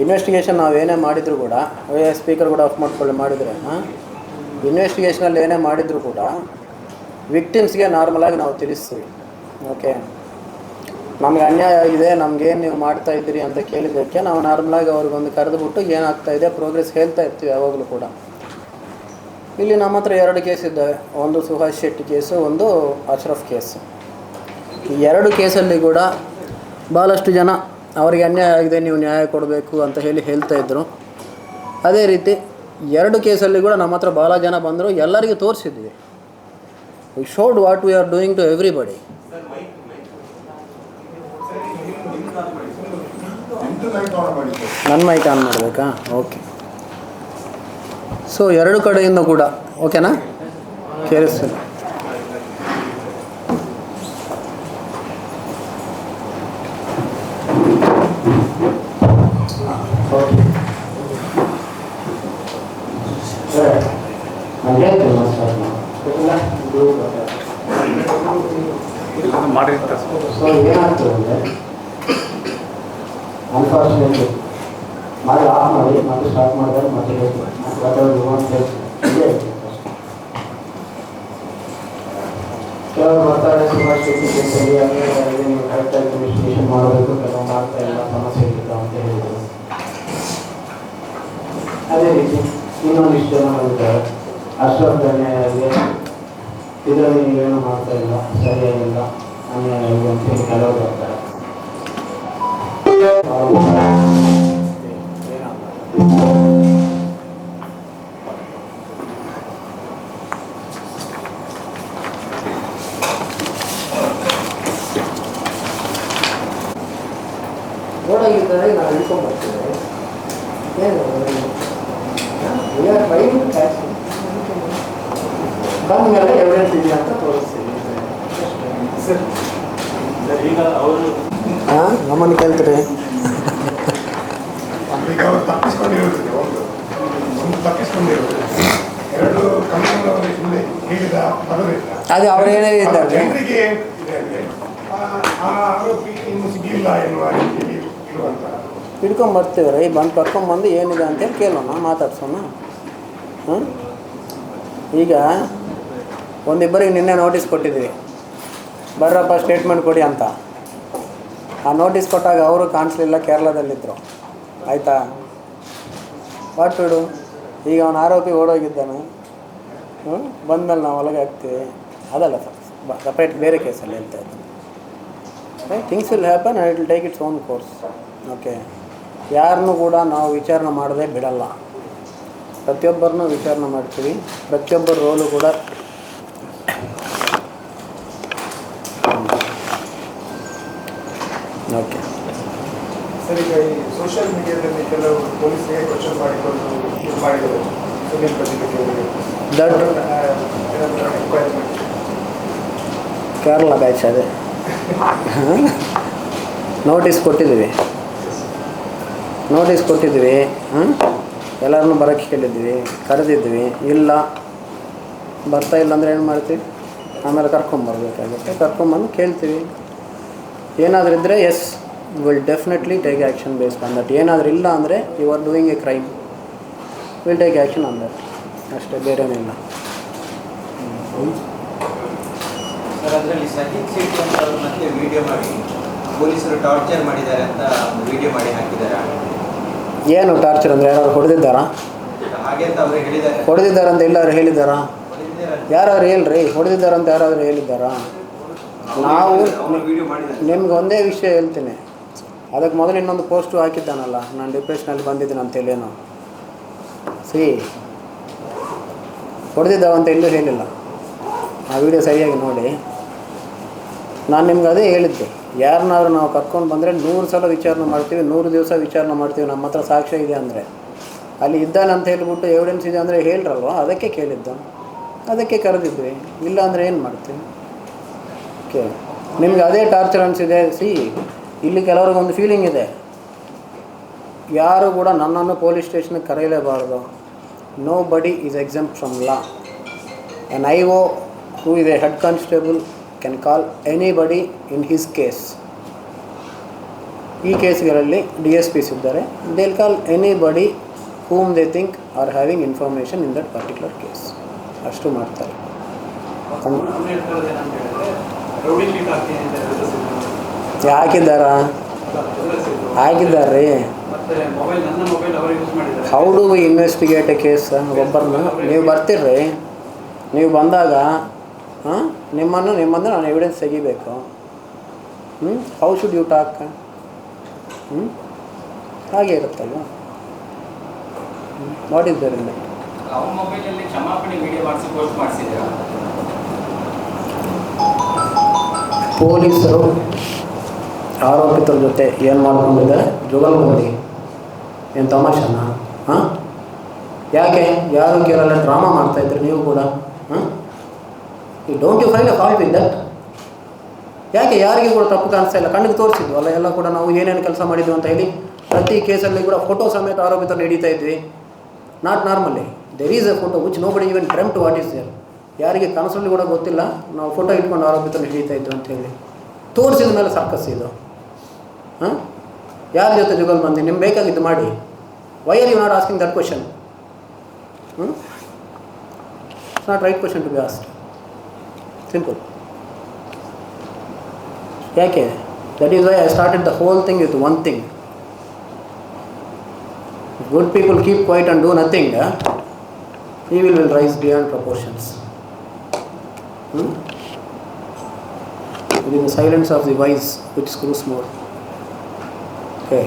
Investigation ನಾವೇನೇ ಮಾಡಿದರೂ ಕೂಡ speaker ಕೂಡ ಆಫ್ ಮಾಡ್ಕೊಳ್ಳಿ ಮಾಡಿದರೆ ಇನ್ವೆಸ್ಟಿಗೇಷನಲ್ಲಿ ಏನೇ ಮಾಡಿದರೂ ಕೂಡ ವಿಕ್ಟಿಮ್ಸ್ಗೆ ನಾರ್ಮಲಾಗಿ ನಾವು ತಿಳಿಸ್ತೀವಿ. ಓಕೆ, ನಮಗೆ ಅನ್ಯಾಯ ಆಗಿದೆ, ನಮಗೇನು ನೀವು ಮಾಡ್ತಾ ಇದ್ದೀರಿ ಅಂತ ಕೇಳಿದ್ದಕ್ಕೆ ನಾವು ನಾರ್ಮಲಾಗಿ ಅವ್ರಿಗೊಂದು ಕರೆದುಬಿಟ್ಟು ಏನಾಗ್ತಾಯಿದೆ ಪ್ರೋಗ್ರೆಸ್ ಹೇಳ್ತಾ ಇರ್ತೀವಿ ಯಾವಾಗಲೂ ಕೂಡ. ಇಲ್ಲಿ ನಮ್ಮ ಹತ್ರ 2 ಕೇಸ್ ಇದ್ದಾವೆ, ಒಂದು ಸುಹಾಸ್ ಶೆಟ್ಟಿ ಕೇಸು, ಒಂದು ಅಶ್ರಫ್ ಕೇಸು. ಈ 2 ಕೇಸಲ್ಲಿ ಕೂಡ ಭಾಳಷ್ಟು ಜನ ಅವರಿಗೆ ಅನ್ಯಾಯ ಆಗಿದೆ, ನೀವು ನ್ಯಾಯ ಕೊಡಬೇಕು ಅಂತ ಹೇಳ್ತಾ ಇದ್ದರು. ಅದೇ ರೀತಿ 2 ಕೇಸಲ್ಲಿ ಕೂಡ ನಮ್ಮ ಹತ್ರ ಭಾಳ ಜನ ಬಂದರು, ಎಲ್ಲರಿಗೂ ತೋರಿಸಿದ್ವಿ. We showed what we are doing to everybody. ನನ್ನ ಮೈಕ್ ಆನ್ ಮಾಡಬೇಕಾ? ಓಕೆ. ಸೊ 2 ಕಡೆಯಿಂದ ಕೂಡ ಓಕೆನಾ, ಕೇಳಿಸ್ತೀನಿ. ಅನ್ಫಾರ್ಚುನೇಟ್ಲಿ ಮಾಡಿ ಆಫ್ ಮಾಡಿ ಮತ್ತೆ ಸ್ಟಾರ್ಟ್ ಮಾಡಿದಾಗ ಮತ್ತೆ ಕೆಲವರು ಬರ್ತಾರೆ ಸುಭಾಷ್ ಶೆಟ್ಟಿ ಕೇಸಲ್ಲಿ ನೀವು ಕರೆಕ್ಟಾಗಿ ಇನ್ವೆಸ್ಟಿಗೇಷನ್ ಮಾಡಬೇಕು, ಕೆಲವು ಮಾಡ್ತಾ ಇಲ್ಲ, ಸಮಸ್ಯೆ ಇತ್ತು ಅಂತ ಹೇಳಿದರು. ಅದೇ ರೀತಿ ಇನ್ನೊಂದಿಷ್ಟು ಜನ ಬಂದಿದ್ದಾರೆ, ಅಶ್ರಫ್ ಅನ್ಯಾಯ ಇದರಲ್ಲಿ ನೀವೇನು ಮಾಡ್ತಾ ಇಲ್ಲ, ಸರಿಯಾಗಿಲ್ಲ, ಅನ್ಯಾಯ ಇದೆ ಅಂತೇಳಿ ಕೆಲವರು ಬರ್ತಾರೆ. ಓಡಾಗಿದ್ದಾರೆ, ನಾವು ಹಿಡ್ಕೊಂಡ್ಬರ್ತೀವಿ. ಏನು ಬಂದ ಮೇಲೆ ಎವಿಡೆನ್ಸ್ ಇದೆಯಾ ಅಂತ ತೋರಿಸ್ತೀವಿ. ಈಗ ಅವರು ನಮ್ಮನ್ನು ಕೇಳ್ತೀರಿ. ಈಗ ಅವರು ತಪ್ಪಿಸ್ಕೊಂಡಿರೋದು ಒಂದು ತಪ್ಪಿಸ್ಕೊಂಡಿರೋದು 2 ಕಮಿಷನರ್ ಹಿಂದೆ ಹೇಳಿದ ಪದವಿಲ್ಲ. ಅದು ಅವ್ರು ಏನೇ ಇದ್ದಾರೆ ಜನರಿಗೆ ಇದೆ ಅಂದರೆ ಆ ಆರೋಪಿ ಇನ್ನು ಸಿಗಲಿಲ್ಲ ಎನ್ನುವ ರೀತಿಯಲ್ಲಿ ಇರುವಂಥ ಹಿಡ್ಕೊಂಬರ್ತೀವಿ ರೀ. ಬಂದು ಕರ್ಕೊಂಬಂದು ಏನಿದೆ ಅಂತೇಳಿ ಕೇಳೋಣ, ಮಾತಾಡ್ಸೋಣ. ಈಗ ಒಂದಿಬ್ಬರಿಗೆ ನಿನ್ನೆ ನೋಟಿಸ್ ಕೊಟ್ಟಿದ್ವಿ, ಬರ್ರಪ್ಪ ಸ್ಟೇಟ್ಮೆಂಟ್ ಕೊಡಿ ಅಂತ. ಆ ನೋಟಿಸ್ ಕೊಟ್ಟಾಗ ಅವರು ಕಾಣಿಸ್ಲಿಲ್ಲ, ಕೇರಳದಲ್ಲಿದ್ದರು. ಆಯಿತಾ, ವಾಟ್ ಬಿಡು. ಈಗ ಅವನ ಆರೋಪಿ ಓಡೋಗಿದ್ದಾನೆ, ಬಂದಮೇಲೆ ನಾವು ಒಳಗೆ ಹಾಕ್ತೀವಿ. ಅದಲ್ಲ ಸಪ್ರೇಟ್ ಬೇರೆ ಕೇಸಲ್ಲಿ ಹೇಳ್ತಾ ಇದ್ದೀನಿ. Things will happen and it will take its own course. Okay, ಯಾರನ್ನೂ ಕೂಡ ನಾವು ವಿಚಾರಣೆ ಮಾಡದೆ ಬಿಡಲ್ಲ. ಪ್ರತಿಯೊಬ್ಬರನ್ನೂ ವಿಚಾರಣೆ ಮಾಡ್ತೀವಿ. ಪ್ರತಿಯೊಬ್ಬರ ರೋಲು ಕೂಡ ಓಕೆ. ಸರ್, ಈಗ ಈ ಸೋಷಿಯಲ್ ಮೀಡಿಯಾದಲ್ಲಿ ಕೆಲವು ಪೊಲೀಸರಿಗೆ ಕ್ವಶನ್ ಮಾಡಿಕೊಂಡು ಮಾಡಿದರು ಸುನೀಲ್ ಕೇರಳ ಬ್ಯಾಚ್ ಅದೇ ನೋಟಿಸ್ ಕೊಟ್ಟಿದ್ದೀವಿ. ಎಲ್ಲರನ್ನೂ ಬರೋಕ್ಕೆ ಕೇಳಿದ್ವಿ, ಕರೆದಿದ್ವಿ. ಇಲ್ಲ ಬರ್ತಾ ಇಲ್ಲ ಅಂದರೆ ಏನು ಮಾಡ್ತೀವಿ, ಆಮೇಲೆ ಕರ್ಕೊಂಬರ್ಬೇಕಾಗುತ್ತೆ. ಕರ್ಕೊಂಬಂದು ಕೇಳ್ತೀವಿ. ಏನಾದರೂ ಇದ್ದರೆ yes will definitely take action based on that. ಏನಾದರೂ ಇಲ್ಲ ಅಂದರೆ you are doing a crime, will take action on that. ಅಷ್ಟೇ, ಬೇರೇನಿಲ್ಲ. ಸರ್, ಅದರಲ್ಲಿ ಸಚಿನ್ ಶೆಟ್ಟಿ ಅಂತ ಅವರು ಮತ್ತೆ ವಿಡಿಯೋ ಮಾಡಿ ಪೊಲೀಸರು ಟಾರ್ಚರ್ ಮಾಡಿದ್ದಾರೆ ಅಂತ ವಿಡಿಯೋ ಮಾಡಿ ಹಾಕಿದ್ದಾರೆ. ಏನು ಟಾರ್ಚರ್ ಅಂದರೆ ಯಾರು ಹೊಡೆದಿದ್ದಾರಾ? ಹಾಗೆ ಅಂತ ಅವರು ಹೇಳಿದ್ದಾರೆ. ಹೊಡೆದಿದ್ದಾರಂತ ಎಲ್ಲರೂ ಹೇಳಿದ್ದಾರಾ? ಯಾರಾದ್ರು ಹೇಳ್ರಿ, ಹೊಡೆದಿದ್ದಾರಂತ ಯಾರಾದರೂ ಹೇಳಿದ್ದಾರಾ? ನಾವು ನಿಮ್ಗೆ ಒಂದೇ ವಿಷಯ ಹೇಳ್ತೀನಿ. ಅದಕ್ಕೆ ಮೊದಲು ಇನ್ನೊಂದು ಪೋಸ್ಟು ಹಾಕಿದ್ದಾನಲ್ಲ, ನಾನು ಡಿಪ್ರೆಷನಲ್ಲಿ ಬಂದಿದ್ದೀನಿ ಅಂತೇಳೇನು. ಹೊಡೆದಿದ್ದಾವಂತ ಎಲ್ಲೂ ಹೇಳಿಲ್ಲ. ಆ ವಿಡಿಯೋ ಸರಿಯಾಗಿ ನೋಡಿ. ನಾನು ನಿಮ್ಗೆ ಅದೇ ಹೇಳಿದ್ದೆ, ಯಾರನ್ನಾದ್ರೂ ನಾವು ಕರ್ಕೊಂಡು ಬಂದರೆ 100 ಸಲ ವಿಚಾರಣೆ ಮಾಡ್ತೀವಿ, 100 ದಿವಸ ವಿಚಾರಣೆ ಮಾಡ್ತೀವಿ. ನಮ್ಮ ಹತ್ರ ಸಾಕ್ಷ್ಯ ಇದೆ ಅಂದರೆ, ಅಲ್ಲಿ ಇದ್ದಾನೆ ಅಂತ ಹೇಳ್ಬಿಟ್ಟು ಎವಿಡೆನ್ಸ್ ಇದೆ ಅಂದರೆ ಹೇಳ್ರಲ್ವ, ಅದಕ್ಕೆ ಕೇಳಿದ್ದು, ಅದಕ್ಕೆ ಕರೆದಿದ್ವಿ. ಇಲ್ಲ ಅಂದರೆ ಏನು ಮಾಡ್ತೀವಿ? ಓಕೆ, ನಿಮ್ಗೆ ಅದೇ ಟಾರ್ಚರ್ ಅನಿಸಿದೆ. ಇಲ್ಲಿ ಕೆಲವ್ರಿಗೊಂದು ಫೀಲಿಂಗ್ ಇದೆ, ಯಾರು ಕೂಡ ನನ್ನನ್ನು ಪೊಲೀಸ್ ಸ್ಟೇಷನ್ಗೆ ಕರೆಯಲೇಬಾರ್ದು. ನೋ ಬಡಿ is exempt from law. N IO who is a head constable can call anybody in his case. ಈ ಕೇಸ್ಗಳಲ್ಲಿ DSPs ಇದ್ದಾರೆ. They will call anybody whom they think are having information in that particular case. ಅಷ್ಟು ಮಾಡ್ತಾರೆ. ಹಾಕಿದ್ದಾರೆ. How do we investigate a case? ಒಬ್ಬರನ್ನ ನೀವು ಬರ್ತೀರ್ರಿ, ನೀವು ಬಂದಾಗ ನಿಮ್ಮನ್ನು ನಾನು ಎವಿಡೆನ್ಸ್ ತೆಗಿಬೇಕು. How should you talk? ಹಾಗೆ ಇರುತ್ತಲ್ವ. What is there in that? ಅವ್ರ ಮೊಬೈಲಲ್ಲಿ ಕ್ಷಮಾಪಣೆ ವಿಡಿಯೋ ಮಾಡಿಸಿ ಪೋಸ್ಟ್ ಮಾಡಿಸಿದ್ದೀರಾ? ಪೊಲೀಸರು ಆರೋಪಿತರ ಜೊತೆ ಏನು ಮಾಡ್ಕೊಂಡಿದ್ದಾರೆ? ಜುಗಲ್ಬಂದಿ. ಏನು ತಮಾಷೆನಾ? ಯಾಕೆ ಯಾರು ಕೇಳಲ್ಲ? ಡ್ರಾಮಾ ಮಾಡ್ತಾಯಿದ್ರಿ ನೀವು ಕೂಡ. Don't you find a fault with that? ಯಾಕೆ ಯಾರಿಗೂ ಕೂಡ ತಪ್ಪು ಕಾಣಿಸ್ತಾ ಇಲ್ಲ? ಕಣ್ಣಿಗೆ ತೋರಿಸಿದ್ವು ಅಲ್ಲ ಎಲ್ಲ ಕೂಡ ನಾವು ಏನೇನು ಕೆಲಸ ಮಾಡಿದ್ವಿ ಅಂತ ಹೇಳಿ. ಪ್ರತಿ ಕೇಸಲ್ಲಿ ಕೂಡ ಫೋಟೋ ಸಮೇತ ಆರೋಪಿತರನ್ನು ಹಿಡಿತಾ ಇದ್ವಿ. Not normally there is a photo which nobody even dream to what is there. ಯಾರಿಗೆ ಕನಸಲ್ಲಿ ಕೂಡ ಗೊತ್ತಿಲ್ಲ ನಾವು ಫೋಟೋ ಇಟ್ಕೊಂಡು ಆರೋಪಿತರನ್ನು ಹಿಡಿತಾ ಇದ್ವಿ ಅಂತ ಹೇಳಿ. ತೋರಿಸಿದ ಮೇಲೆ ಸಾಕಷ್ಟು ಇದು. ಯಾರ ಜೊತೆ ಜುಗಲ್ಬಂದಿ? ನಿಮ್ಗೆ ಬೇಕಾಗಿದ್ದು ಮಾಡಿ. Why are you not asking that question? It's not right question to be asked. Simple. ಯಾಕೆ? That is why I started the whole thing with one thing. Good people keep quiet and do nothing. Evil will rise beyond proportions. It is the silence of the wise which screws more. Okay.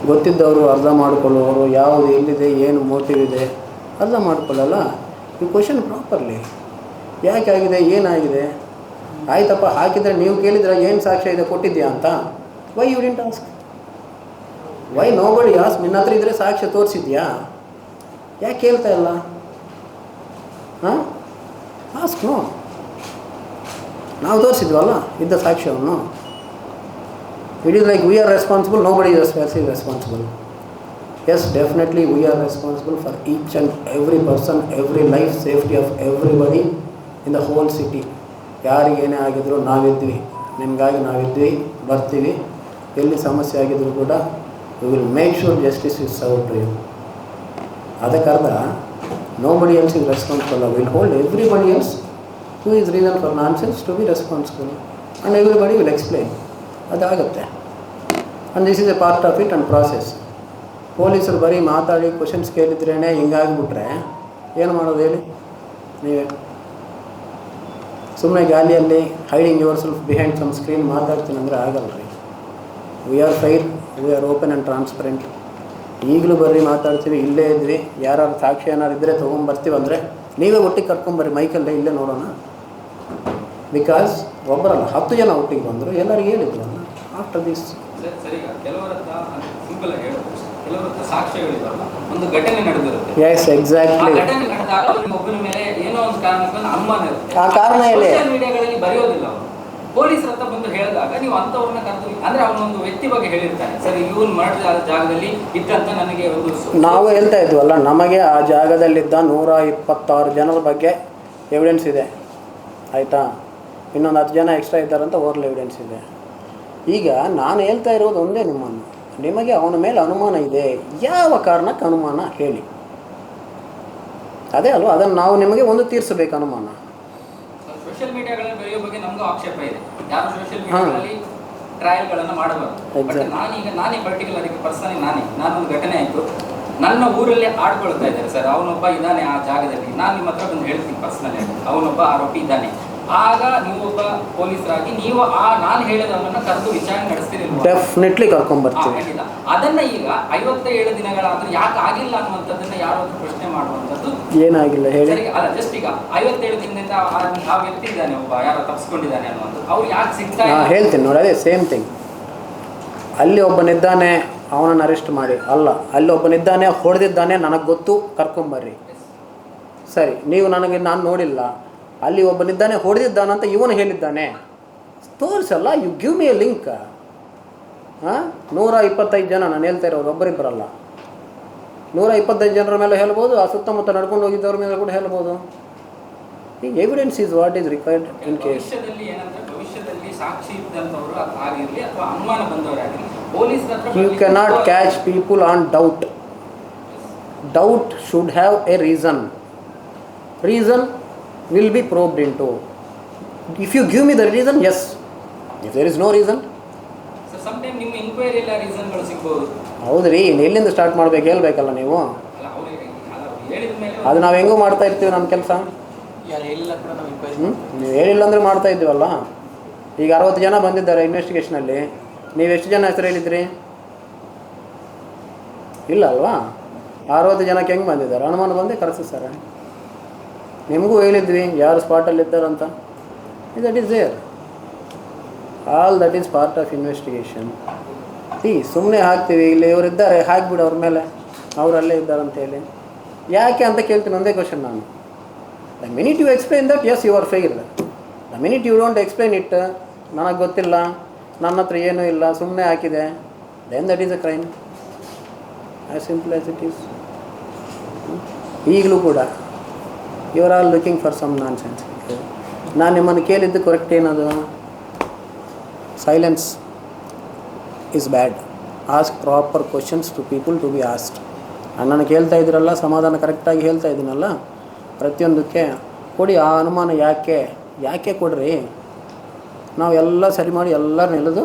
ಗೊತ್ತಿದ್ದವರು ಅರ್ಥ ಮಾಡಿಕೊಳ್ಳುವವರು ಯಾವುದು ಎಲ್ಲಿದೆ ಏನು motive ಇದೆ ಅರ್ಥ ಮಾಡಿಕೊಳ್ಳಲ್ಲ. You question properly. ಯಾಕೆ ಆಗಿದೆ, ಏನಾಗಿದೆ? ಆಯ್ತಪ್ಪ ಹಾಕಿದರೆ ನೀವು ಕೇಳಿದ್ರೆ ಏನು ಸಾಕ್ಷ್ಯ ಇದೆ ಕೊಟ್ಟಿದ್ಯಾ ಅಂತ. Why you didn't ask? Why nobody ask? ನಿನ್ನ ಹತ್ರ ಇದ್ದರೆ ಸಾಕ್ಷ್ಯ ತೋರಿಸಿದ್ಯಾ? ಯಾಕೆ ಕೇಳ್ತಾ ಇಲ್ಲ? ಆಸ್ಕ್. ನೋ, ನಾವು ತೋರಿಸಿದ್ವಲ್ಲ ಇದ್ದ ಸಾಕ್ಷ್ಯವನ್ನು. It is like we are responsible, nobody is responsible. Yes, definitely we are responsible for each and every person, every life, safety of everybody in the whole city. ಯಾರಿಗೇನೇ ಆಗಿದ್ರು ನಾವಿದ್ವಿ, ನಿಮಗಾಗಿ ನಾವಿದ್ವಿ, ಬರ್ತೀವಿ. ಎಲ್ಲಿ ಸಮಸ್ಯೆ ಆಗಿದ್ರು ಕೂಡ we will make sure justice is served to you. ಅದಕ್ಕರ್ಥ nobody else is responsible. We will hold everybody else who is reason for nonsense to be responsible and everybody will explain. ಅದಾಗುತ್ತೆ. and this is a part of it and process. ಪೊಲೀಸರು ಬರೀ ಮಾತಾಡಿ questions ಕೇಳಿದ್ರೇ ಹಿಂಗಾಗಿಬಿಟ್ರೆ ಏನು ಮಾಡೋದು ಹೇಳಿ ನೀವೇ? ಸುಮ್ಮನೆ ಗಾಲಿಯಲ್ಲಿ hiding yourself behind some screen ಮಾತಾಡ್ತೀನಿ ಅಂದರೆ ಆಗಲ್ಲ ರೀ. We are fair, we are open and transparent. ಈಗಲೂ ಬರ್ರಿ ಮಾತಾಡ್ತೀವಿ, ಇಲ್ಲೇ ಇದ್ವಿ. ಯಾರು ಸಾಕ್ಷಿ ಏನಾರು ಇದ್ದರೆ ತೊಗೊಂಬರ್ತೀವಿ ಅಂದರೆ ನೀವೇ ಒಟ್ಟಿಗೆ ಕರ್ಕೊಂಬರ್ರಿ ಮೈಕಲ್ಲೇ, ಇಲ್ಲೇ ನೋಡೋಣ. ಬಿಕಾಸ್ ಒಬ್ಬರಲ್ಲ 10 ಜನ ಒಟ್ಟಿಗೆ ಬಂದರು, ಎಲ್ಲರಿಗೂ ಹೇಳಿದ್ರು ಆಫ್ಟರ್ ದಿಸ್. ಕೆಲವರ ಸಿಂಪಲ್ ಆಗಿ ಹೇಳೋದು, ಕೆಲವರ ಸಾಕ್ಷ್ಯಗಳಿರಲ್ಲ. ಒಂದು ಘಟನೆ ನಡೆದಿರುತ್ತೆ. S, exactly. ಘಟನೆ ನಡೆದಾಗ ಒಬ್ಬನ ಮೇಲೆ ಏನೋ ಒಂದು ಕಾರಣಕ್ಕೆ ಅನುಮಾನ ಇರುತ್ತೆ. ಆ ಕಾರಣ ಹೇಳಿ ಸೋಷಿಯಲ್ ಮೀಡಿಯಾಗಳಲ್ಲಿ ಬರೆಯೋದಿಲ್ಲ ಅವರು. ಪೊಲೀಸರ ಹತ್ರ ಬಂದು ಹೇಳಿದಾಗ ನೀವು ಅಂಥವ್ರನ್ನ ಕರೆದು, ಅಂದರೆ ಅವನೊಂದು ವ್ಯಕ್ತಿ ಬಗ್ಗೆ ಹೇಳಿರ್ತಾನೆ, ಸರಿ ಇವನು ಮಾಡಿದ ಜಾಗದಲ್ಲಿ ಇದ್ದಂತ ನನಗೆ ಒಂದು. ನಾವು ಹೇಳ್ತಾ ಇದ್ವಲ್ಲ, ನಮಗೆ ಆ ಜಾಗದಲ್ಲಿದ್ದ 126 ಜನರ ಬಗ್ಗೆ ಎವಿಡೆನ್ಸ್ ಇದೆ, ಆಯಿತಾ? ಇನ್ನೊಂದು 10 ಜನ ಎಕ್ಸ್ಟ್ರಾ ಇದ್ದಾರಂತ ಓವರ್ಲ್ ಎವಿಡೆನ್ಸ್ ಇದೆ. ಈಗ ನಾನು ಹೇಳ್ತಾ ಇರೋದು ಒಂದೇ, ನಿಮಗೆ ಅವನ ಮೇಲೆ ಅನುಮಾನ ಇದೆ. ಯಾವ ಕಾರಣಕ್ಕೆ ಅನುಮಾನ ಹೇಳಿ? ಅದೇ ಅಲ್ವಾ, ಅದನ್ನು ನಾವು ನಿಮಗೆ ಒಂದು ತೀರಿಸಬೇಕು ಅನುಮಾನ. ಸೋಷಿಯಲ್ ಮೀಡಿಯಾಗಳಲ್ಲಿ ಬರೆಯೋ ಬಗ್ಗೆ ನಮಗೂ ಆಕ್ಷೇಪ ಇದೆ. ಯಾರು ಸೋಷಿಯಲ್ ಮೀಡಿಯಾಗಳಲ್ಲಿ ಟ್ರಯಲ್ಗಳನ್ನು ಮಾಡಬಾರ್ದು. ಬಟ್ ನಾನೇ ಪರ್ಟಿಕ್ಯುಲರ್ ಪರ್ಸನಲಿ ನಾನೊಂದು ಘಟನೆ ಆಯಿತು, ನನ್ನ ಊರಲ್ಲಿ ಆಡ್ಕೊಳ್ತಾ ಇದ್ದಾರೆ ಸರ್, ಅವನೊಬ್ಬ ಇದ್ದಾನೆ ಆ ಜಾಗದಲ್ಲಿ, ನಾನು ನಿಮ್ಮ ಹತ್ರ ಬಂದು ಹೇಳ್ತೀನಿ ಪರ್ಸನಲಿ, ಅವನೊಬ್ಬ ಆರೋಪಿ ಇದ್ದಾನೆ. ಆಗ ನೀವೊಬ್ಬ ಪೊಲೀಸರಾಗಿ ನೀವು ನಾನು ಹೇಳಿದವನನ್ನ ಕರೆದು ವಿಚಾರಣೆ ನಡೆಸ್ತೀರಿ? ಡೆಫಿನೆಟ್ಲಿ ಕರ್ಕೊಂಡ್ಬರ್ತೀವಿ. ಅದನ್ನ ಈಗ 57 ದಿನಗಳಾದ್ರೂ ಯಾಕೆ ಆಗಿಲ್ಲ ಅನ್ನುವಂಥದ್ದನ್ನ ಯಾರಾದ್ರೂ ಪ್ರಶ್ನೆ ಮಾಡುವಂಥದ್ದು ಏನಾಗಿಲ್ಲ ಹೇಳಿ? ಅಲ್ಲ, ಜಸ್ಟ್ ಈಗ 57 ದಿನದಿಂದ ಆ ವ್ಯಕ್ತಿ ಇದ್ದಾನೆ, ಒಬ್ಬ ಯಾರೋ ತಪ್ಪಿಸ್ಕೊಂಡಿದ್ದಾನೆ ಅನ್ನುವಂಥದ್ದು, ಅವ್ರು ಯಾಕೆ ಸಿಗ್ತಾ ಇಲ್ಲ? ಹೇಳ್ತೀನಿ ನೋಡಿ, ಅದೇ ಸೇಮ್ ಥಿಂಗ್. ಅಲ್ಲಿ ಒಬ್ಬನಿದ್ದಾನೆ, ಅವನನ್ನು ಅರೆಸ್ಟ್ ಮಾಡಿ. ಅಲ್ಲ, ಅಲ್ಲಿ ಒಬ್ಬನಿದ್ದಾನೆ, ಹೊಡೆದಿದ್ದಾನೆ, ನನಗೆ ಗೊತ್ತು, ಕರ್ಕೊಂಬರ್ರಿ. ಸರಿ, ನಾನು ನೋಡಿಲ್ಲ, ಅಲ್ಲಿ ಒಬ್ಬನಿದ್ದಾನೆ ಹೊಡೆದಿದ್ದಾನಂತ ಇವನು ಹೇಳಿದ್ದಾನೆ, ತೋರಿಸಲ್ಲ. You give me a link. 125 ಜನ ನಾನು ಹೇಳ್ತಾ ಇರೋರು, ಒಬ್ಬರಿಬ್ಬರಲ್ಲ. 125 ಜನರ ಮೇಲೆ ಹೇಳ್ಬೋದು, ಆ ಸುತ್ತಮುತ್ತ ನಡ್ಕೊಂಡು ಹೋಗಿದ್ದವ್ರ ಮೇಲೆ ಕೂಡ ಹೇಳ್ಬೋದು. ಈ evidence is what is required in case. ಭವಿಷ್ಯದಲ್ಲಿ ಏನಂದ್ರೆ, ಭವಿಷ್ಯದಲ್ಲಿ ಸಾಕ್ಷಿ ಇದ್ದಂಥವ್ರು ಆಗಿರಲಿ ಅಥವಾ ಅನುಮಾನ ಬಂದವರಾಗಿರಲಿ, ಪೊಲೀಸ್ ಹತ್ರ You cannot catch people on doubt. Doubt should have a reason. Reason will be probed into. If you give me the reason, yes. If there is no reason, so some time ನಿಮ್ಮ inquiry ಎಲ್ಲ ರೀಸನ್ಗಳು ಸಿಗ್ಬೋದು. ಹೌದ್ರಿ ಎಲ್ಲಿಂದ start ಮಾಡ್ಬೇಕು ಹೇಳ್ಬೇಕಲ್ಲ ನೀವು. ಅಲ್ಲ ಅವ್ರಿಗೆ ಹೇಳಿದ ಮೇಲೆ ಅದು ನಾವು ಹೆಂಗೂ ಮಾಡ್ತಾ ಇರ್ತೀವಿ ನಮ್ಮ ಕೆಲಸ. ಯಾರು ಹೇಳಿಲ್ಲ ಕೂಡ ನಾವು ಇನ್ಕ್ವೈರಿ ನೀವು ಹೇಳಿಲ್ಲ ಅಂದರೆ ಮಾಡ್ತಾ ಇದ್ದೀವಲ್ಲ. ಈಗ 60 ಜನ ಬಂದಿದ್ದಾರೆ ಇನ್ವೆಸ್ಟಿಗೇಷನಲ್ಲಿ, ನೀವು ಎಷ್ಟು ಜನ ಹೆಸರು ಹೇಳಿದ್ರಿ? ಇಲ್ಲ ಅಲ್ವಾ? 60 ಜನಕ್ಕೆ ಹೆಂಗೆ ಬಂದಿದ್ದಾರೆ? ಅನುಮಾನ ಬಂದೇ ಕರೆಸಿಸ್ತಾರೆ. ನಿಮಗೂ ಹೇಳಿದ್ವಿ ಯಾರು ಸ್ಪಾಟಲ್ಲಿ ಇದ್ದಾರಂತ. That is there. All that is part of investigation. ಸುಮ್ಮನೆ ಹಾಕ್ತೀವಿ, ಇಲ್ಲಿ ಇವರಿದ್ದಾರೆ ಹಾಕಿಬಿಡು ಅವ್ರ ಮೇಲೆ, ಅವರಲ್ಲೇ ಇದ್ದಾರಂತ ಹೇಳಿ. ಯಾಕೆ ಅಂತ ಕೇಳ್ತೀನಿ, ಒಂದೇ ಕ್ವಶನ್ ನಾನು. The minute you explain that, yes you are fail. The minute you don't explain it, ನನಗೆ ಗೊತ್ತಿಲ್ಲ, ನನ್ನ ಹತ್ರ ಏನೂ ಇಲ್ಲ, ಸುಮ್ಮನೆ ಹಾಕಿದೆ, then that is a crime. As simple as it is. ಈಗಲೂ ಕೂಡ you are all looking for some nonsense. ನಾನು ನಿಮ್ಮನ್ನು ಕೇಳಿದ್ದು ಕರೆಕ್ಟ್ ಏನದು? Silence is bad. Ask proper questions to people to be asked. ನಾನು ಕೇಳ್ತಾ ಇದ್ದೀರಲ್ಲ, ಸಮಾಧಾನ ಕರೆಕ್ಟಾಗಿ ಹೇಳ್ತಾ ಇದ್ದೀನಲ್ಲ, ಪ್ರತಿಯೊಂದಕ್ಕೆ ಕೊಡಿ. ಆ ಅನುಮಾನ ಯಾಕೆ ಕೊಡ್ರಿ? ನಾವು ಎಲ್ಲ ಸರಿ ಮಾಡಿ, ಎಲ್ಲರೂ ನಿಲ್ಲೋದು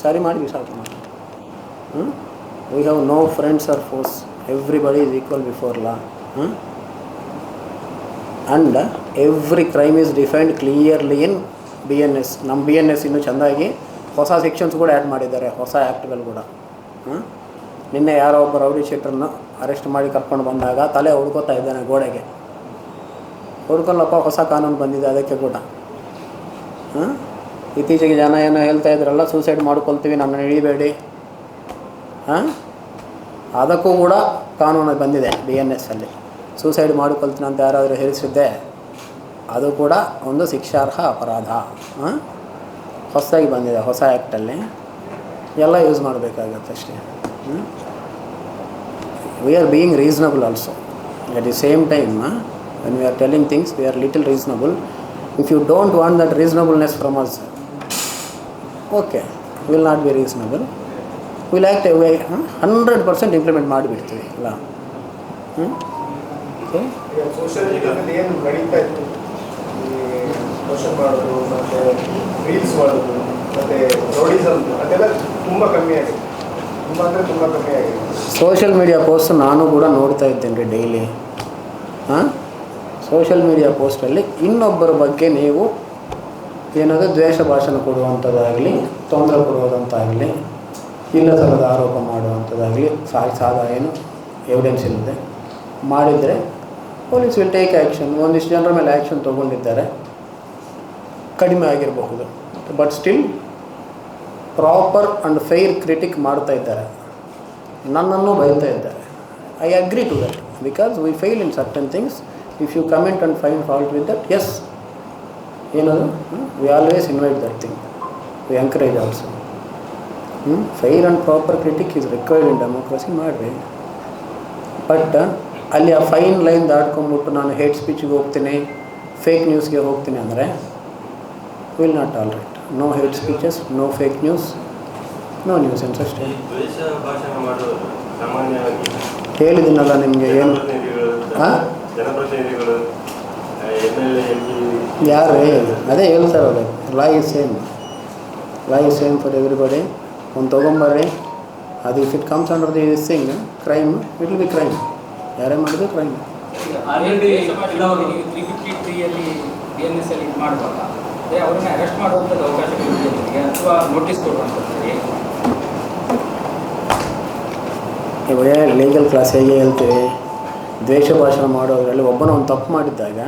ಸರಿ ಮಾಡಿ ಬಿಸಾಕೋಣ. We have no friends or foes, everybody is equal before law. And every crime is defined clearly in BNS. ನಮ್ಮ BNS ಇನ್ನೂ ಚೆಂದಾಗಿ ಹೊಸ ಸೆಕ್ಷನ್ಸ್ ಕೂಡ ಆ್ಯಡ್ ಮಾಡಿದ್ದಾರೆ, ಹೊಸ ಆ್ಯಕ್ಟ್ಗಳು ಕೂಡ. ನಿನ್ನೆ ಯಾರೋ ಒಬ್ಬ ರೌಡಿ ಶೀಟರನ್ನು ಅರೆಸ್ಟ್ ಮಾಡಿ ಕರ್ಕೊಂಡು ಬಂದಾಗ ತಲೆ ಹುಡ್ಕೋತಾ ಇದ್ದಾನೆ ಗೋಡೆಗೆ. ಹುಡ್ಕೊಳ್ಳಪ್ಪ, ಹೊಸ ಕಾನೂನು ಬಂದಿದೆ ಅದಕ್ಕೆ ಕೂಡ. ಇತ್ತೀಚೆಗೆ ಜನ ಏನೋ ಹೇಳ್ತಾ ಇದ್ರಲ್ಲ, ಸೂಸೈಡ್ ಮಾಡ್ಕೊಳ್ತೀವಿ, ನಮ್ಮನ್ನು ಹಿಡಿಬೇಡಿ. ಅದಕ್ಕೂ ಕೂಡ ಕಾನೂನು ಬಂದಿದೆ BNSಲ್ಲಿ. ಸೂಸೈಡ್ ಮಾಡ್ಕೊಳ್ತೀನಿ ಅಂತ ಯಾರಾದರೂ ಹೇಳಿಸಿದ್ದೆ, ಅದು ಕೂಡ ಒಂದು ಶಿಕ್ಷಾರ್ಹ ಅಪರಾಧ. ಹೊಸದಾಗಿ ಬಂದಿದೆ, ಹೊಸ ಆ್ಯಕ್ಟಲ್ಲಿ. ಎಲ್ಲ ಯೂಸ್ ಮಾಡಬೇಕಾಗತ್ತೆ ಅಷ್ಟೇ. We are being reasonable also at the same time. When we are telling things, we are little reasonable. If you don't want that reasonableness from us, okay, we will not be reasonable. We will act away 100% implement ಮಾಡಿಬಿಡ್ತೀವಿ ಅಲ್ಲ. ಈಗ social ಮೀಡಿಯಾದಲ್ಲಿ ಏನು ನಡೀತಾ ಇತ್ತು, ಈ question ಮಾಡೋದು ಮತ್ತು reels ಮಾಡೋದು ಮತ್ತು ರೌಡಿಸಮ್ ಅದೆಲ್ಲ ತುಂಬ ಕಮ್ಮಿ ಆಗಿದೆ. ತುಂಬ ಅಂದರೆ ತುಂಬ ಕಮ್ಮಿ ಆಗಿದೆ. ಸೋಷಿಯಲ್ ಮೀಡಿಯಾ ಪೋಸ್ಟ್ ನಾನು ಕೂಡ ನೋಡ್ತಾ ಇದ್ದೇನೆ ರೀ ಡೈಲಿ. ಸೋಷಿಯಲ್ ಮೀಡಿಯಾ ಪೋಸ್ಟಲ್ಲಿ ಇನ್ನೊಬ್ಬರ ಬಗ್ಗೆ ನೀವು ಏನಾದರೂ ದ್ವೇಷ ಭಾಷಣ ಕೊಡುವಂಥದ್ದಾಗಲಿ, ತೊಂದರೆ ಕೊಡುವುದಂತಾಗಲಿ, ಇಲ್ಲ ಥರದ ಆರೋಪ ಮಾಡುವಂಥದ್ದಾಗಲಿ, ಸಾಧ ಏನು ಎವಿಡೆನ್ಸ್ ಇಲ್ಲದೆ ಮಾಡಿದರೆ ಪೊಲೀಸ್ ವಿಲ್ ಟೇಕ್ ಆ್ಯಕ್ಷನ್. ಒಂದಿಷ್ಟು ಜನರ ಮೇಲೆ ಆ್ಯಕ್ಷನ್ ತೊಗೊಂಡಿದ್ದಾರೆ, ಕಡಿಮೆ ಆಗಿರಬಹುದು. But still proper and fair critic ಮಾಡ್ತಾ ಇದ್ದಾರೆ, ನನ್ನನ್ನು ಬೈತಾ ಇದ್ದಾರೆ. I agree to that because we fail in certain things. If you comment and find fault with that, yes, ಏನದು, we always invite that thing, we encourage also. Fair and proper critic is required in democracy, ಮಾಡಿರಿ. But ಅಲ್ಲಿ ಆ fine line ದಾಟ್ಕೊಂಡ್ಬಿಟ್ಟು ನಾನು hate ಸ್ಪೀಚಿಗೆ ಹೋಗ್ತೀನಿ, fake ನ್ಯೂಸ್ಗೆ ಹೋಗ್ತೀನಿ ಅಂದರೆ will not all right. No hate speeches, no fake news, no nuisance ಅಷ್ಟೇ. ಹೇಳಿದ್ದೀನಲ್ಲ ನಿಮಗೆ. ಏನು ಯಾರು ಅದೇ ಹೇಳ್ತಾರಲ್ಲ, law is same, law is same for everybody. ಒಂದು ತೊಗೊಂಬರ್ರಿ, ಅದು if it comes under the thing crime, it will be crime. ಯಾರೇ ಮಾಡಿದ್ರು ಕ್ರೈಮ್. ಆಲ್ರೆಡಿ 353 BNS ಅಲ್ಲಿ ಇದು ಮಾಡುವಾಗ ಅವ್ರನ್ನ ಅರೆಸ್ಟ್ ಮಾಡುವಂಥದ್ದು ಅವಕಾಶಗಳಿದೆ ಅಥವಾ ನೋಟಿಸ್ ಕೊಡುವಂಥದ್ದು? ಇವಾಗ ಲೀಗಲ್ ಕ್ಲಾಸ್ ಹೇಗೆ ಹೇಳ್ತೀವಿ, ದ್ವೇಷ ಭಾಷಣ ಮಾಡೋದ್ರಲ್ಲಿ ಒಬ್ಬನ ಒಂದು ತಪ್ಪು ಮಾಡಿದ್ದಾಗ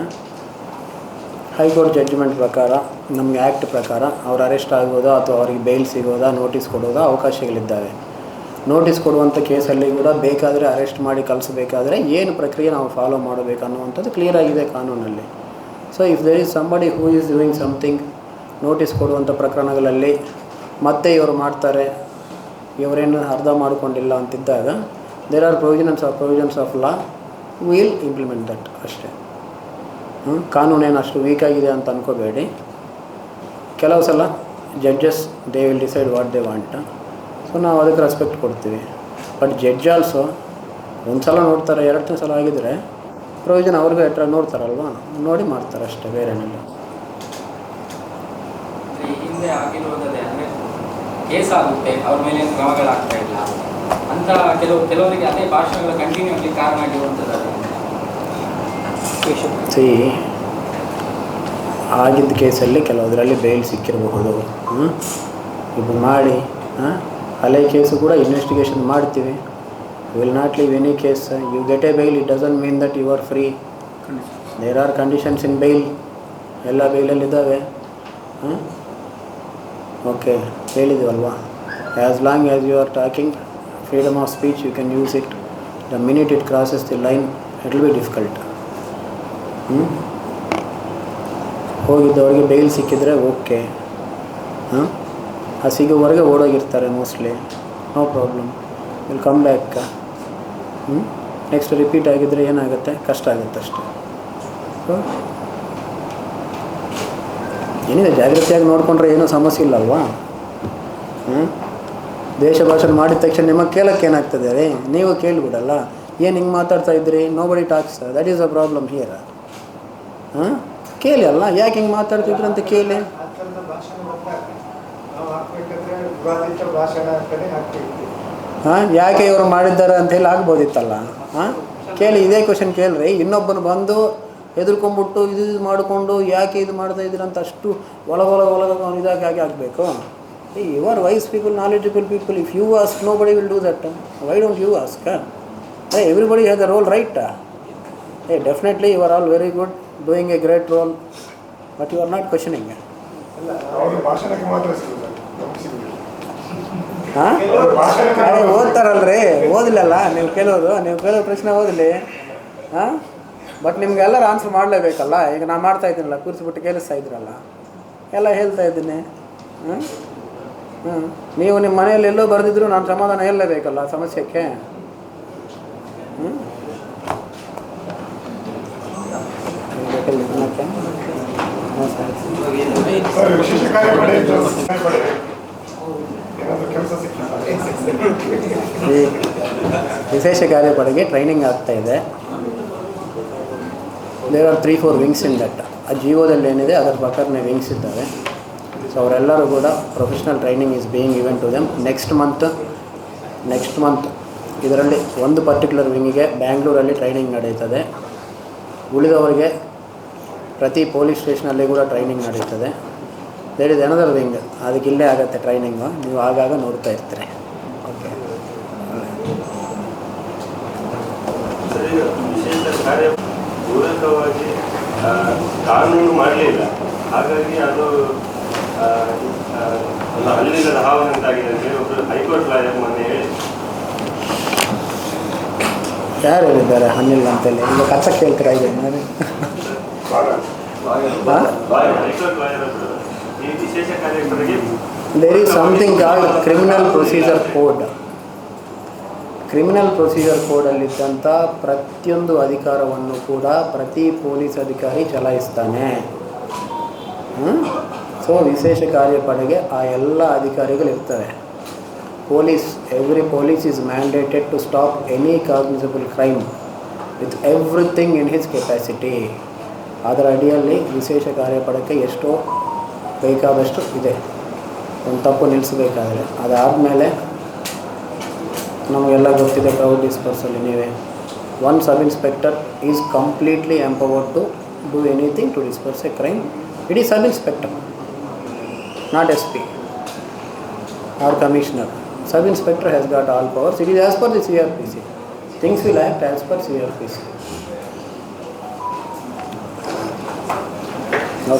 ಹೈಕೋರ್ಟ್ ಜಡ್ಜ್ಮೆಂಟ್ ಪ್ರಕಾರ, ನಮಗೆ ಆ್ಯಕ್ಟ್ ಪ್ರಕಾರ ಅವ್ರು ಅರೆಸ್ಟ್ ಆಗ್ಬೋದಾ ಅಥವಾ ಅವ್ರಿಗೆ ಬೇಲ್ ಸಿಗೋದಾ, ನೋಟಿಸ್ ಕೊಡೋದಾ ಅವಕಾಶಗಳಿದ್ದಾವೆ. ನೋಟಿಸ್ ಕೊಡುವಂಥ ಕೇಸಲ್ಲಿ ಕೂಡ ಬೇಕಾದರೆ ಅರೆಸ್ಟ್ ಮಾಡಿ ಕಳಿಸಬೇಕಾದ್ರೆ ಏನು ಪ್ರಕ್ರಿಯೆ ನಾವು ಫಾಲೋ ಮಾಡಬೇಕು ಅನ್ನುವಂಥದ್ದು ಕ್ಲಿಯರ್ ಆಗಿದೆ ಕಾನೂನಲ್ಲಿ. So if there is somebody who is doing something, notice ಕೊಡುವಂಥ ಪ್ರಕರಣಗಳಲ್ಲಿ ಮತ್ತೆ ಇವರು ಮಾಡ್ತಾರೆ, ಇವರೇನು ಅರ್ಧ ಮಾಡಿಕೊಂಡಿಲ್ಲ ಅಂತಿದ್ದಾಗ there are provisions of law, will implement that ಅಷ್ಟೇ. ಕಾನೂನೇನು ಅಷ್ಟು ವೀಕ್ ಆಗಿದೆ ಅಂತ ಅಂದ್ಕೋಬೇಡಿ. ಕೆಲವು ಸಲ judges they will decide what they want. So ನಾವು ಅದಕ್ಕೆ ರೆಸ್ಪೆಕ್ಟ್ ಕೊಡ್ತೀವಿ. ಬಟ್ ಜಡ್ಜ್ ಆಲ್ಸೋ ಒಂದು ಸಲ ನೋಡ್ತಾರೆ, 2ನೇ ಸಲ ಆಗಿದರೆ ಪ್ರೊವಿಷನ್ ಅವ್ರಿಗೆ ಹತ್ರ ನೋಡ್ತಾರಲ್ವ, ನೋಡಿ ಮಾಡ್ತಾರೆ ಅಷ್ಟೇ, ಬೇರೆ ಏನಿಲ್ಲ. ಈ ಹಿಂದೆ ಆಗಿರೋದೇ ಅಂದರೆ ಕೇಸ್ ಆಗುತ್ತೆ, ಅವ್ರ ಮೇಲೆ ಕ್ರಮಗಳಾಗ್ತಾ ಇಲ್ಲ ಅಂತ ಕೆಲವರಿಗೆ ಅದೇ ಭಾಷಣಗಳ ಕಂಟಿನ್ಯೂ ಆಗಲಿ ಕಾರಣ ಆಗಿರುವಂಥದ್ದು. ಆಗಿದ್ದ ಕೇಸಲ್ಲಿ ಕೆಲವದರಲ್ಲಿ ಬೇಲ್ ಸಿಕ್ಕಿರಬಹುದು. ಇದು ಮಾಡಿ ಹಳೆ ಕೇಸು ಕೂಡ ಇನ್ವೆಸ್ಟಿಗೇಷನ್ ಮಾಡ್ತೀವಿ. Will not leave any case. You get a bail, it doesn't mean that you are free. There are conditions in bail. ಎಲ್ಲ ಬೇಲಲ್ಲಿದ್ದಾವೆ. ಓಕೆ, ಹೇಳಿದ್ದೀವಲ್ವಾ, as long as you are talking freedom of speech you can use it. The minute it crosses the line it will be difficult. ಹೋಗಿದ್ದವ್ರಿಗೆ bail ಸಿಕ್ಕಿದರೆ okay. ಆ ಸಿಗೋವರೆಗೆ ಓಡೋಗಿರ್ತಾರೆ mostly, no problem, will come back. Next repeat ಆಗಿದ್ದರೆ ಏನಾಗುತ್ತೆ, ಕಷ್ಟ ಆಗುತ್ತೆ ಅಷ್ಟೇ. ಸೊ ಏನಿದೆ, ಜಾಗ್ರತೆಯಾಗಿ ನೋಡಿಕೊಂಡ್ರೆ ಏನೂ ಸಮಸ್ಯೆ ಇಲ್ಲಲ್ವಾ. ದೇಶ ಭಾಷಣ ಮಾಡಿದ ತಕ್ಷಣ ನಿಮಗೆ ಕೇಳೋಕ್ಕೆ ಏನಾಗ್ತದೆ ರೀ, ನೀವು ಕೇಳಿಬಿಡಲ್ಲ. ಏನು ಹಿಂಗೆ ಮಾತಾಡ್ತಾ ಇದ್ರಿ, nobody talks, that is a problem here. ಕೇಳಿ ಅಲ್ಲ, ಯಾಕೆ ಹಿಂಗೆ ಮಾತಾಡ್ತಿದ್ರು ಅಂತ ಕೇಳಿ. ಯಾಕೆ ಇವರು ಮಾಡಿದ್ದಾರೆ ಅಂತೇಳಿ ಆಗ್ಬೋದಿತ್ತಲ್ಲ. ಕೇಳಿ, ಇದೇ ಕ್ವಶನ್ ಕೇಳ್ರಿ. ಇನ್ನೊಬ್ಬನು ಬಂದು ಹೆದರ್ಕೊಂಡ್ಬಿಟ್ಟು ಇದು ಮಾಡಿಕೊಂಡು ಯಾಕೆ ಇದು ಮಾಡ್ತಾ ಇದ್ದೀರ ಅಂತ ಅಷ್ಟು ಒಳಗೆ ಇದಾಗಿ ಆಗಬೇಕು. You are wise people, knowledgeable people. If you ask, ನೋ ಬಡಿ will do that. Why don't you ask? Everybody has a role, right? Definitely you are all very good, doing a great role, but you are not questioning. ಓದ್ತಾರಲ್ರಿ, ಓದಿಲ್ಲಲ್ಲ ನೀವು ಕೇಳೋ ಪ್ರಶ್ನೆ ಓದಲಿ. ಬಟ್ ನಿಮ್ಗೆಲ್ಲರೂ ಆನ್ಸರ್ ಮಾಡಲೇಬೇಕಲ್ಲ. ಈಗ ನಾನು ಮಾಡ್ತಾ ಇದ್ದೀನಲ್ಲ, ಕೂರಿಸ್ಬಿಟ್ಟು ಕೇಳಿಸ್ತಾ ಇದ್ರಲ್ಲ, ಎಲ್ಲ ಹೇಳ್ತಾ ಇದ್ದೀನಿ. ನೀವು ನಿಮ್ಮ ಮನೆಯಲ್ಲಿ ಎಲ್ಲೋ ಬರೆದಿದ್ರು ನಾನು ಸಮಾಧಾನ ಹೇಳಲೇಬೇಕಲ್ಲ ಸಮಸ್ಯೆಗೆ. ಈ ವಿಶೇಷ ಕಾರ್ಯಪಡೆಗೆ ಟ್ರೈನಿಂಗ್ ಆಗ್ತಾಯಿದೆ. There are 3-4 wings in that. ಆ ಜಿಯೋದಲ್ಲಿ ಏನಿದೆ ಅದರ ಪ್ರಕಾರನೇ ವಿಂಗ್ಸ್ ಇದ್ದಾವೆ. ಸೊ ಅವರೆಲ್ಲರೂ ಕೂಡ professional training is being given to them. Next month ಇದರಲ್ಲಿ ಒಂದು ಪರ್ಟಿಕ್ಯುಲರ್ ವಿಂಗಿಗೆ ಬ್ಯಾಂಗ್ಳೂರಲ್ಲಿ ಟ್ರೈನಿಂಗ್ ನಡೀತದೆ. ಉಳಿದವರಿಗೆ ಪ್ರತಿ ಪೊಲೀಸ್ ಸ್ಟೇಷನಲ್ಲಿ ಕೂಡ ಟ್ರೈನಿಂಗ್ ನಡೀತದೆ. ದೇರ್ ಇಸ್ ಅನದರ್ ವಿಂಗ್, ಅದಕ್ಕೆ ಇಲ್ಲೇ ಆಗುತ್ತೆ ಟ್ರೈನಿಂಗು. ನೀವು ಆಗಾಗ ನೋಡ್ತಾ ಇರ್ತೀರಿ. ಓಕೆ, ವಿಶೇಷ ಕಾರ್ಯ ಪೂರಕವಾಗಿ ಕಾನೂನು ಮಾಡಲಿಲ್ಲ, ಹಾಗಾಗಿ ಅದು ಹಲ್ಲಿಲ್ಲದ ಹಾವನಂತಾಗಿದೆ ಅಂತ ಹೇಳಿ ಒಬ್ಬರು ಹೈಕೋರ್ಟ್ ಲಾಯರ್ ಮೊನ್ನೆ ಹೇಳಿ. ಯಾರು ಹೇಳಿದ್ದಾರೆ ಹಣ್ಣಿಲ್ಲ ಅಂತೇಳಿ? ಈಗ ಕಚ್ಚ ಕೇಳ್ತೀರಾ? ಈಗ ಹೈಕೋರ್ಟ್ ಲಾಯರ್ ಒಬ್ಬರು ಈ ವಿಶೇಷ ಕಾರ್ಯಕ್ರಮಕ್ಕೆ there is something called criminal procedure code. Criminal procedure ಕೋಡಲ್ಲಿದ್ದಂಥ ಪ್ರತಿಯೊಂದು ಅಧಿಕಾರವನ್ನು ಕೂಡ ಪ್ರತಿ ಪೊಲೀಸ್ ಅಧಿಕಾರಿ ಚಲಾಯಿಸ್ತಾನೆ. ಸೊ ವಿಶೇಷ ಕಾರ್ಯಪಡೆಗೆ ಆ ಎಲ್ಲ ಅಧಿಕಾರಿಗಳಿರ್ತವೆ. Every police is mandated to stop any cognizable crime with everything in his capacity. ಅದರ ಅಡಿಯಲ್ಲಿ ವಿಶೇಷ ಕಾರ್ಯಪಡೆಗೆ ಎಷ್ಟೋ ಬೇಕಾದಷ್ಟು ಇದೆ. ಒಂದು ತಪ್ಪು ನಿಲ್ಲಿಸಬೇಕಾದ್ರೆ ಅದಾದಮೇಲೆ ನಮಗೆಲ್ಲ ಗೊತ್ತಿದೆ, ಕ್ರೌಡ್ ಡಿಸ್ಪರ್ಸಲ್ಲಿ ನೀವೇ one sub inspector is completely empowered to do anything to disperse a crime. It is sub inspector, not SP or commissioner. Sub inspector has got all powers. It is as per the CRPC. Things will act as per CRPC. Now,